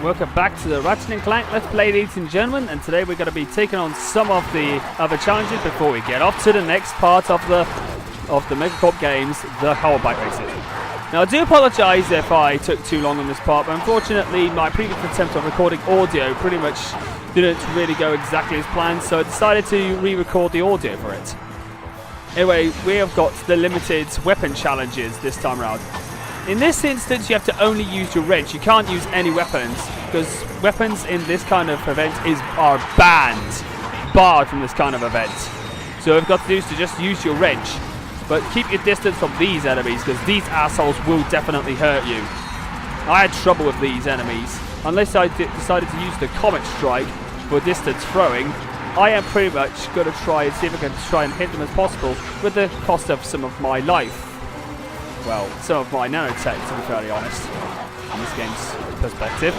welcome back to the Ratchet Clank Let's Play, ladies and gentlemen, and today we're going to be taking on some of the other challenges before we get off to the next part of the McKidd games, the hoverbike races. Now I do apologise if I took too long on this part, but unfortunately my previous attempt of recording audio pretty much didn't really go exactly as planned, so I decided to re-record the audio for it. Anyway, we have got the limited weapon challenges this time around. In this instance, you have to only use your wrench. You can't use any weapons, because weapons in this kind of event are barred from this kind of event. So what you've got to do is to just use your wrench. But keep your distance from these enemies, because these assholes will definitely hurt you. I had trouble with these enemies. Unless I decided to use the Comet Strike for distance throwing, I am pretty much going to try and see if I can try and hit them as possible with the cost of some of my life. Well, some of my nanotech, to be fairly honest, from this game's perspective.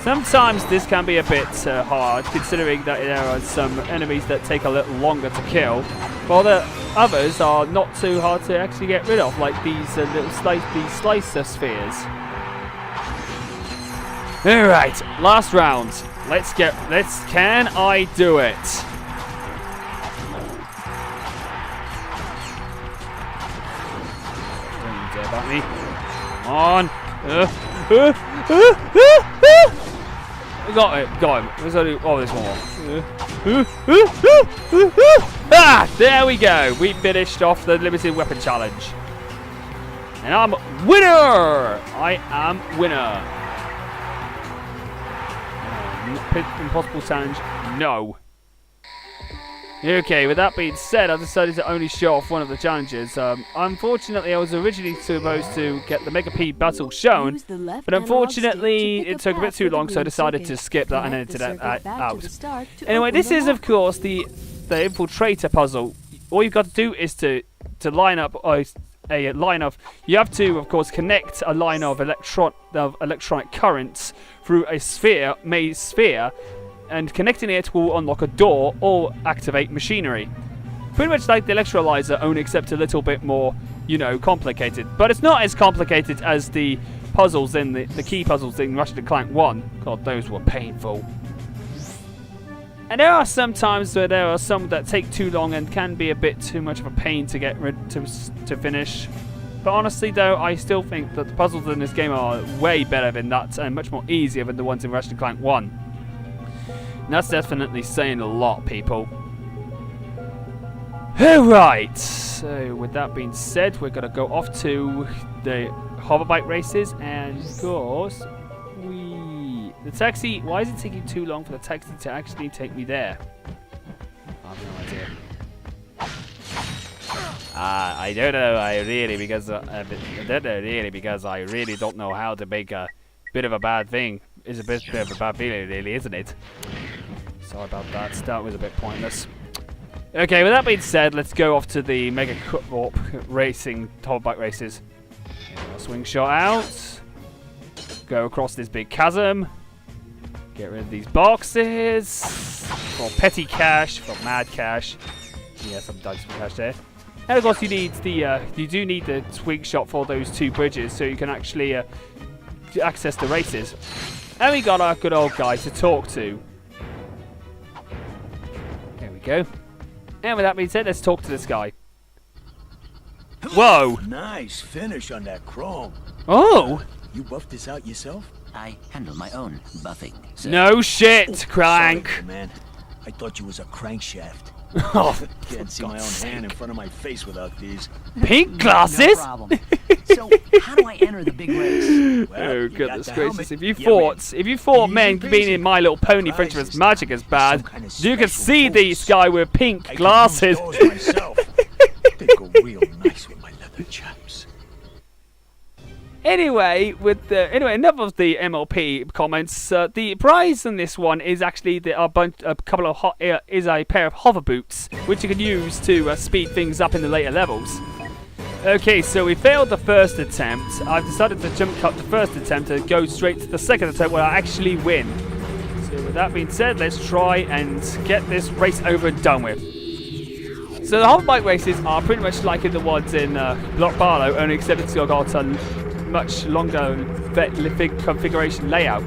Sometimes this can be a bit hard, considering that there are some enemies that take a little longer to kill, while the others are not too hard to actually get rid of, like these little slicer spheres. Alright, last round. Can I do it? Don't you dare about me. Come on. Got him. There's only, there's one more. There we go. We finished off the limited weapon challenge. And I'm winner! I am winner. Impossible challenge, no. Okay, with that being said, I decided to only show off one of the challenges. Unfortunately, I was originally supposed to get the McKidd battle shown, but unfortunately, it took a bit too long, so I decided to skip that and edit that out. Anyway, this is, of course, the infiltrator puzzle. All you've got to do is to line up a line of. You have to, of course, connect a line of electronic currents through a maze sphere, and connecting it will unlock a door or activate machinery. Pretty much like the electrolyzer, only except a little bit more, complicated. But it's not as complicated as the puzzles in the key puzzles in Ratchet Clank 1. God, those were painful. And there are some times where there are some that take too long and can be a bit too much of a pain to get to finish. But honestly, though, I still think that the puzzles in this game are way better than that and much more easier than the ones in Ratchet Clank 1. And that's definitely saying a lot, people. Alright, so with that being said, we're going to go off to the hoverbike races, and of course, the taxi, why is it taking too long for the taxi to actually take me there? I have no idea. I don't know, because I really don't know how to make a bit of a bad thing. It's a bit of a bad feeling, really, isn't it? Sorry about that. That was a bit pointless. Okay, with that being said, let's go off to the Mega Corp racing hoverbike races. Swing shot out. Go across this big chasm. Get rid of these boxes. For petty cash, for mad cash. Yeah, some dice for cash there. And of course, you do need the swing shot for those two bridges, so you can actually access the races. And we got our good old guy to talk to. There we go. And with that being said, let's talk to this guy. Whoa! Nice finish on that chrome. Oh! You buffed this out yourself? I handle my own buffing. So. No shit, Crank! Sorry, man. I thought you was a crankshaft. Oh, can't see my own hand in front of my face without these. Pink glasses? No problem. So, how do I enter the big race? Well, oh goodness gracious! If you win. thought men being in My Little Pony Friendship as Magic is bad, you can see this guy with pink glasses. They go real nice with my leather chaps. Anyway, enough of the MLP comments. The prize in this one is actually a pair of hover boots, which you can use to speed things up in the later levels. Okay, so we failed the first attempt. I've decided to jump cut the first attempt and go straight to the second attempt where I actually win. So with that being said, let's try and get this race over and done with. So the hoverbike races are pretty much like the ones in Block Barlow, only except it's got much longer configuration layout.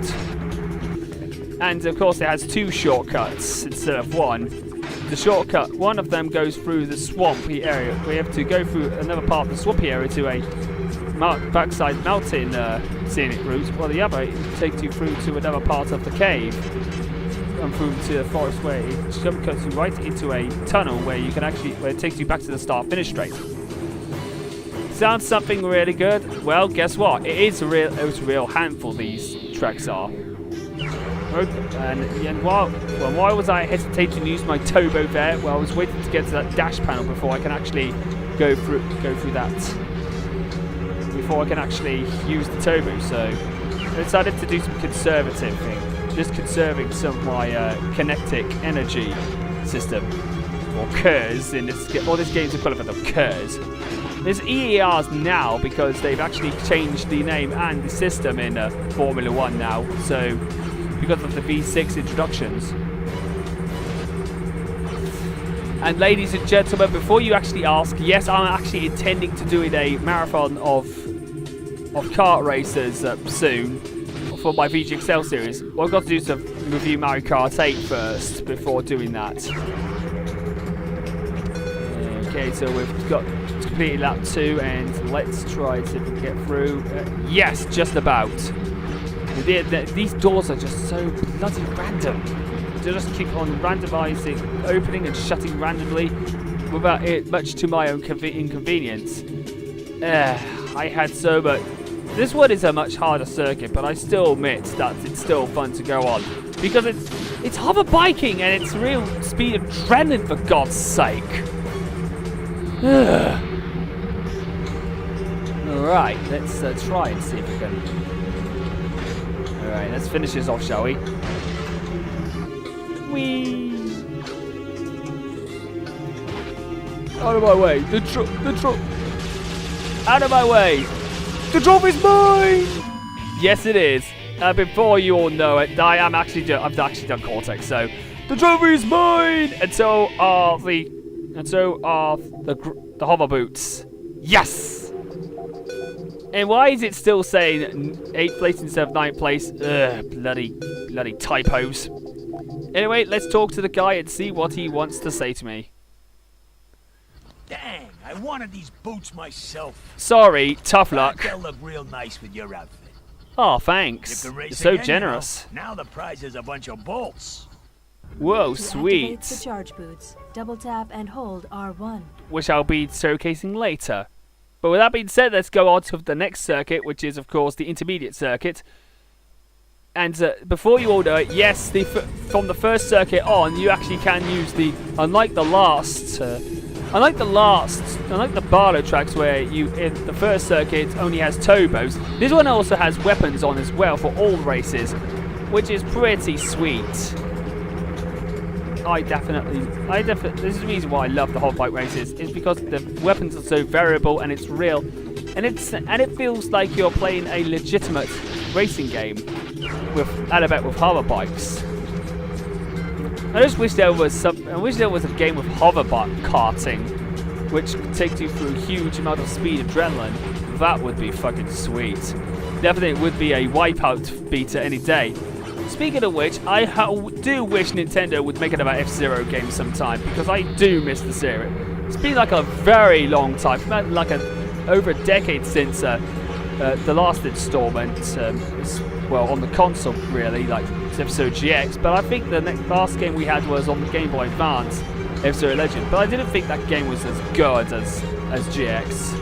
And of course it has 2 shortcuts instead of 1. The shortcut, one of them goes through the swampy area. We have to go through another part of the swampy area to a backside mountain scenic route, while the other takes you through to another part of the cave and through to the forest way. It cuts you right into a tunnel where you can where it takes you back to the start-finish straight. Sounds something really good. Well, guess what? It's a real handful. These tracks are. And why was I hesitating to use my turbo there? Well, I was waiting to get to that dash panel before I can actually go through that. Before I can actually use the turbo, so I decided to do some conservative thing, just conserving some of my kinetic energy system, or KERS in this. All this game's equivalent of KERS. There's EERs now because they've actually changed the name and the system in Formula 1 now. So because of the V6 introductions. And ladies and gentlemen, before you actually ask, yes, I'm actually intending to do a marathon of kart races soon for my VGXL series. What I've got to do is to review Mario Kart 8 first before doing that. Okay, so we've got completed lap 2, and let's try to get through. Yes, just about. These doors are just so bloody random. They just keep on randomizing, opening and shutting randomly without it much to my own inconvenience. I had so much. This one is a much harder circuit, but I still admit that it's still fun to go on because it's hoverbiking and it's real speed adrenaline, for God's sake. Alright, let's try and see if we can. Alright, let's finish this off, shall we? Whee! Out of my way! The truck! Out of my way! The trophy's mine! Yes, it is. Before you all know it, I've actually done Cortex, so the trophy is mine, and so are the hover boots. Yes. And why is it still saying 8th place instead of 9th place? Ugh, bloody typos. Anyway, let's talk to the guy and see what he wants to say to me. Dang, I wanted these boots myself. Sorry, tough luck. They'll look real nice with your outfit. Oh, thanks. You're so generous. Now the prize is a bunch of bolts. Whoa, To sweet. activate the charge boots, double tap and hold R1. Which I'll be showcasing later. But with that being said, let's go on to the next circuit, which is, of course, the intermediate circuit. And before you all know it, yes, from the first circuit on, you actually can use the, unlike the Barlow tracks where in the first circuit only has turbos, this one also has weapons on as well for all races, which is pretty sweet. This is the reason why I love the hoverbike races, is because the weapons are so variable and it's real, and it feels like you're playing a legitimate racing game with hoverbikes. I just wish there was a game with hoverbike karting, which takes you through a huge amount of speed adrenaline. That would be fucking sweet. Definitely would be a Wipeout beater any day. Speaking of which, I do wish Nintendo would make another F-Zero game sometime, because I do miss the series. It's been like a very long time, like over a decade since the last installment, well, on the console really, like Episode GX, but I think the last game we had was on the Game Boy Advance, F-Zero Legend, but I didn't think that game was as good as GX.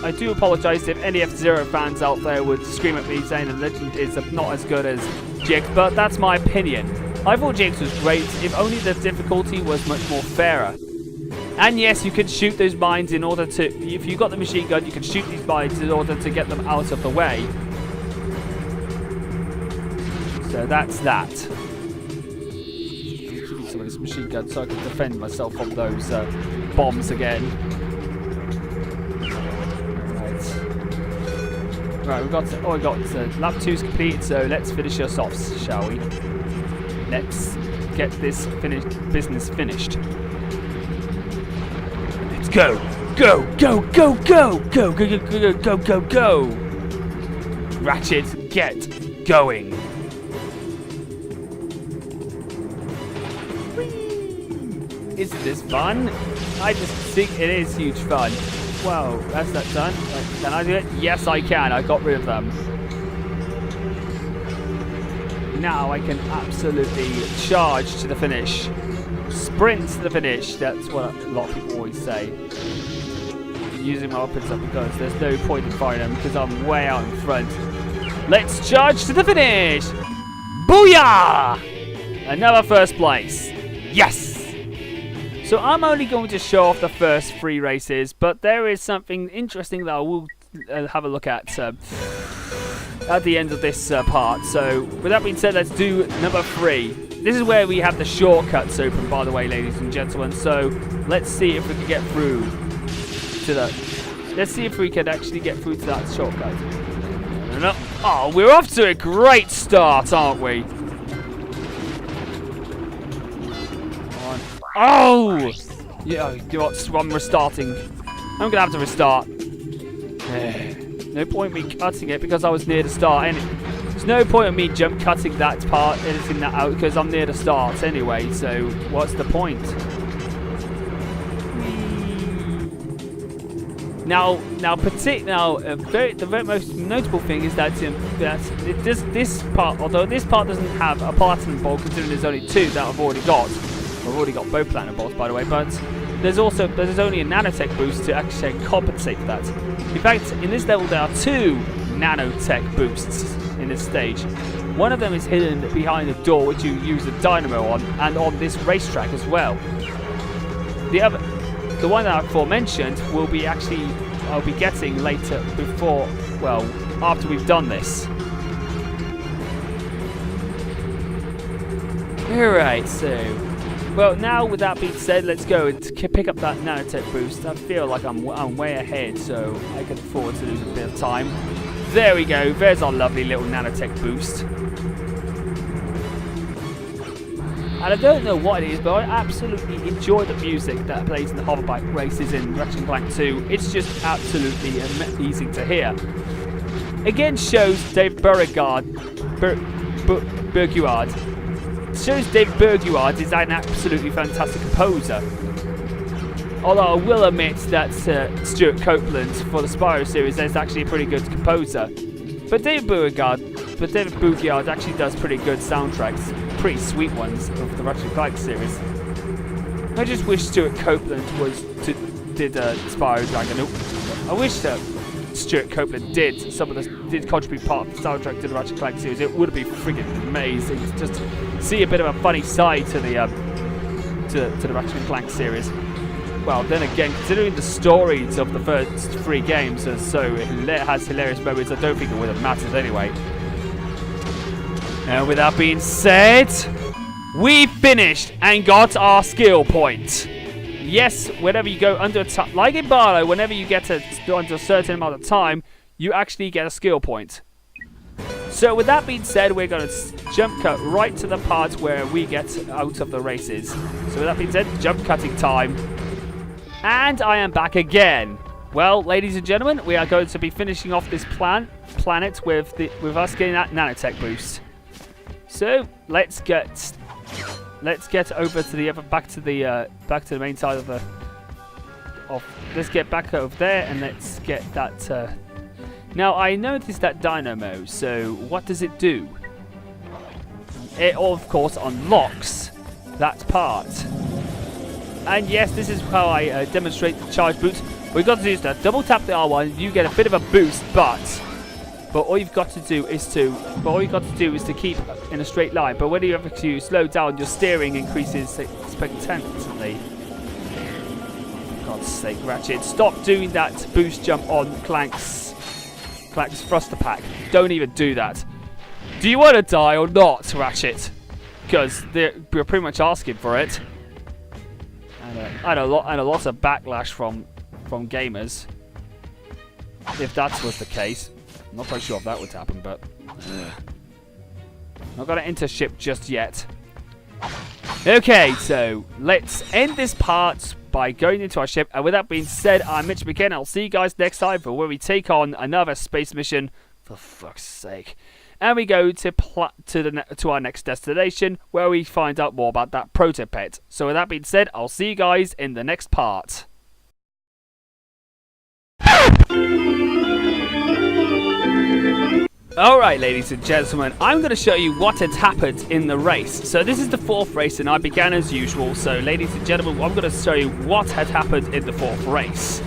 I do apologise if any F-Zero fans out there would scream at me saying that Legend is not as good as GX, but that's my opinion. I thought GX was great, if only the difficulty was much more fairer. And yes, you can shoot those mines in order to, if you got the machine gun, you can shoot these mines in order to get them out of the way. So that's that. I'm shooting some of this machine gun so I can defend myself from those bombs again. Right, we've got lap 2's completed, so let's finish us off, shall we? Let's get this business finished. Let's go! Go, go, go, go, go, go, go, go, go, go, go. Ratchet, get going. Isn't this fun? I just think it is huge fun. Wow, that's that done. Can I do it? Yes, I can. I got rid of them. Now I can absolutely charge to the finish. Sprint to the finish. That's what a lot of people always say. Using my weapons up because there's no point in firing them because I'm way out in front. Let's charge to the finish! Booyah! Another first place. Yes! So I'm only going to show off the first 3 races, but there is something interesting that I will have a look at the end of this part. So with that being said, let's do number 3. This is where we have the shortcuts open, by the way, ladies and gentlemen. So let's see if we can get through to that. Let's see if we can actually get through to that shortcut. No. Oh, we're off to a great start, aren't we? Oh! Yeah, you know what? I'm restarting. I'm gonna have to restart. No point in me cutting it because I was near the start. There's no point in me jump cutting that part, editing that out because I'm near the start anyway. So what's the point? Now, the very most notable thing is that this part, although this part doesn't have a platinum ball, considering there's only 2 that I've already got. I've already got both platinum balls, by the way, but there's only a nanotech boost to actually compensate for that. In fact, in this level there are 2 nanotech boosts in this stage. One of them is hidden behind a door, which you use the dynamo on, and on this racetrack as well. The one that I aforementioned will be I'll be getting later after we've done this. Alright, so well, now with that being said, let's go and pick up that nanotech boost. I feel like I'm way ahead, so I can afford to lose a bit of time. There we go. There's our lovely little nanotech boost. And I don't know what it is, but I absolutely enjoy the music that plays in the hoverbike races in Ratchet Clank 2. It's just absolutely amazing to hear. Again, shows David Beauregard shows David Berguard is an absolutely fantastic composer. Although I will admit that Stuart Copeland for the Spyro series is actually a pretty good composer. But David Berguard actually does pretty good soundtracks, pretty sweet ones of the Ratchet Clank series. I just wish Stuart Copeland did Spyro Dragon. I wish that Stuart Copeland did contribute part of the soundtrack to the Ratchet Clank series. It would be freaking amazing to just see a bit of a funny side to the Ratchet Clank series. Well, then again, considering the stories of the first 3 games has hilarious moments, I don't think it would have mattered anyway. And with that being said, we finished and got our skill point. Yes, whenever you go under like in Barlow, whenever you get under a certain amount of time, you actually get a skill point. So with that being said, we're going to jump cut right to the part where we get out of the races. So with that being said, jump cutting time. And I am back again. Well, ladies and gentlemen, we are going to be finishing off this planet with us getting that nanotech boost. So let's get over to the back to the main side of let's get back over there and let's get that. Now I noticed that dynamo. So what does it do? It of course unlocks that part. And yes, this is how I demonstrate the charge boost. We've got to do is that double tap the R1. You get a bit of a boost, but all you've got to do is to keep in a straight line. But when you have to slow down, your steering increases significantly. For God's sake, Ratchet, stop doing that boost jump on Clank's thruster pack. Don't even do that. Do you want to die or not, Ratchet? Because we're pretty much asking for it. And a lot of backlash from gamers. If that was the case. I'm not quite sure if that would happen, but not gonna enter ship just yet. Okay, so let's end this part by going into our ship. And with that being said, I'm Mitch McKidd. I'll see you guys next time for where we take on another space mission. For fuck's sake. And we go to our next destination, where we find out more about that protopet. So with that being said, I'll see you guys in the next part. Alright, ladies and gentlemen, I'm going to show you what had happened in the race. So this is the 4th race, and I began as usual. So ladies and gentlemen, I'm going to show you what had happened in the 4th race.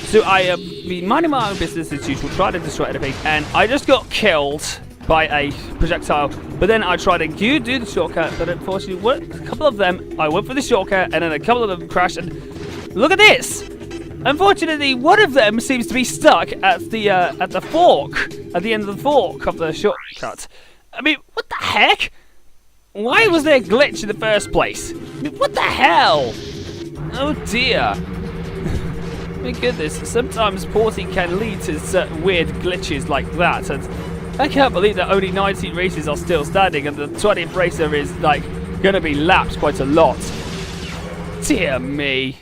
So I have been minding my own business as usual, trying to destroy everything, and I just got killed by a projectile. But then I tried to do the shortcut, but unfortunately, a couple of them, I went for the shortcut, and then a couple of them crashed, and look at this! Unfortunately, one of them seems to be stuck at the fork, at the end of the fork of the shortcut. I mean, what the heck? Why was there a glitch in the first place? I mean, what the hell? Oh dear. My goodness, sometimes porting can lead to certain weird glitches like that, and I can't believe that only 19 races are still standing, and the 20th racer is, like, gonna be lapped quite a lot. Dear me.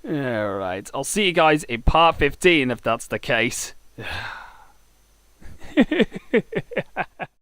Alright, I'll see you guys in part 15 if that's the case.